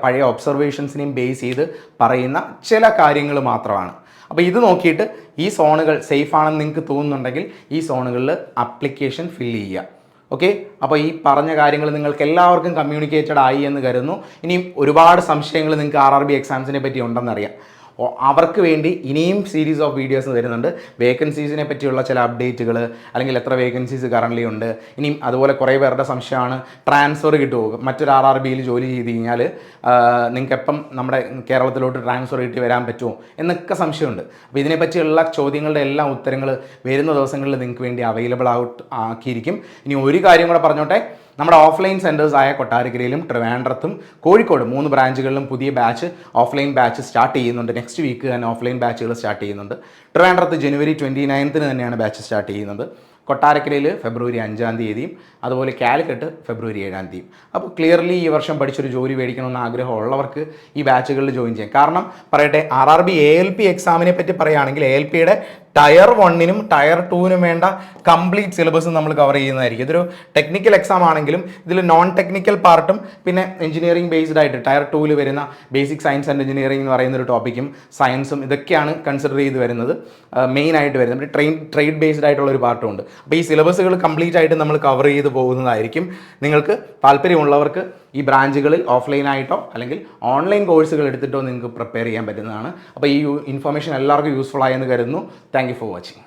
പഴയ ഒബ്സർവേഷൻസിനെയും ബേസ് ചെയ്ത് പറയുന്ന ചില കാര്യങ്ങൾ മാത്രമാണ്. അപ്പോൾ ഇത് നോക്കിയിട്ട് ഈ സോണുകൾ സേഫ് ആണെന്ന് നിങ്ങൾക്ക് തോന്നുന്നുണ്ടെങ്കിൽ ഈ സോണുകളിൽ ആപ്ലിക്കേഷൻ ഫില്ല് ചെയ്യുക. ഓക്കെ, അപ്പോൾ ഈ പറഞ്ഞ കാര്യങ്ങൾ നിങ്ങൾക്ക് എല്ലാവർക്കും കമ്മ്യൂണിക്കേറ്റഡ് ആയി എന്ന് കരുതുന്നു. ഇനിയും ഒരുപാട് സംശയങ്ങൾ നിങ്ങൾക്ക് RRB എക്സാംസിനെ പറ്റി ഉണ്ടെന്നറിയാം. അവർക്ക് വേണ്ടി ഇനിയും സീരീസ് ഓഫ് വീഡിയോസ് വരുന്നുണ്ട്. വേക്കൻസീസിനെ പറ്റിയുള്ള ചില അപ്ഡേറ്റുകൾ, അല്ലെങ്കിൽ എത്ര വേക്കൻസീസ് കറൻ്റ്ലി ഉണ്ട്. ഇനിയും അതുപോലെ കുറേ പേരുടെ സംശയമാണ് ട്രാൻസ്ഫർ കിട്ടുമോ, മറ്റൊരു RRBയിൽ ജോലി ചെയ്ത് കഴിഞ്ഞാൽ നിങ്ങൾക്ക് എപ്പം നമ്മുടെ കേരളത്തിലോട്ട് ട്രാൻസ്ഫർ കിട്ടി വരാൻ പറ്റുമോ എന്നൊക്കെ സംശയമുണ്ട്. അപ്പോൾ ഇതിനെപ്പറ്റിയുള്ള ചോദ്യങ്ങളുടെ എല്ലാ ഉത്തരങ്ങൾ വരുന്ന ദിവസങ്ങളിൽ നിങ്ങൾക്ക് വേണ്ടി അവൈലബിൾ ആക്കിയിരിക്കും. ഇനി ഒരു കാര്യം കൂടെ പറഞ്ഞോട്ടെ, നമ്മുടെ ഓഫ്ലൈൻ സെൻറ്റേഴ്സായ കൊട്ടാരക്കരയിലും ട്രിവാൻഡ്രത്തും കോഴിക്കോട് 3 ബ്രാഞ്ചുകളിലും പുതിയ ബാച്ച് ഓഫ്ലൈൻ ബാച്ച് സ്റ്റാർട്ട് ചെയ്യുന്നുണ്ട്. നെക്സ്റ്റ് വീക്ക് തന്നെ ഓഫ്ലൈൻ ബാച്ചുകൾ സ്റ്റാർട്ട് ചെയ്യുന്നുണ്ട്. ട്രിവാൻഡ്രത്ത് ജനുവരി 29 തന്നെയാണ് ബാച്ച് സ്റ്റാർട്ട് ചെയ്യുന്നത്. കൊട്ടാരക്കരയിൽ ഫെബ്രുവരി 5 അതുപോലെ കാലിക്കറ്റ് ഫെബ്രുവരി 7. അപ്പോൾ ക്ലിയർലി ഈ വർഷം പഠിച്ചൊരു ജോലി മേടിക്കണമെന്ന് ആഗ്രഹമുള്ളവർക്ക് ഈ ബാച്ചുകളിൽ ജോയിൻ ചെയ്യാം. കാരണം പറയട്ടെ, RRB ALP എക്സാമിനെ പറ്റി പറയുകയാണെങ്കിൽ ALPയുടെ ടയർ 1നും ടയർ 2നും വേണ്ട കംപ്ലീറ്റ് സിലബസ് നമ്മൾ കവർ ചെയ്യുന്നതായിരിക്കും. ഇതൊരു ടെക്നിക്കൽ എക്സാം ആണെങ്കിലും ഇതിൽ നോൺ ടെക്നിക്കൽ പാർട്ടും പിന്നെ എഞ്ചിനീയറിംഗ് ബേസ്ഡ് ആയിട്ട് ടയർ 2ൽ വരുന്ന ബേസിക് സയൻസ് ആൻഡ് എഞ്ചിനീയറിംഗ് എന്ന് പറയുന്ന ഒരു ടോപ്പിക്കും സയൻസും ഇതൊക്കെയാണ് കൺസിഡർ ചെയ്ത് വരുന്നത്, മെയിൻ ആയിട്ട് വരുന്നത്. ട്രേഡ് ബേസ്ഡ് ആയിട്ടുള്ള ഒരു പാർട്ടും ഉണ്ട്. അപ്പോൾ ഈ സിലബസുകൾ കംപ്ലീറ്റ് ആയിട്ട് നമ്മൾ കവർ ചെയ്ത് പോകുന്നതായിരിക്കും. നിങ്ങൾക്ക് താല്പര്യമുള്ളവർക്ക് ഈ ബ്രാഞ്ചുകളിൽ ഓഫ്ലൈനായിട്ടോ അല്ലെങ്കിൽ ഓൺലൈൻ കോഴ്സുകൾ എടുത്തിട്ടോ നിങ്ങൾക്ക് പ്രിപ്പയർ ചെയ്യാൻ പറ്റുന്നതാണ്. അപ്പോൾ ഈ ഇൻഫർമേഷൻ എല്ലാവർക്കും യൂസ്ഫുൾ ആയെന്ന് കരുതുന്നു. Thank you for watching.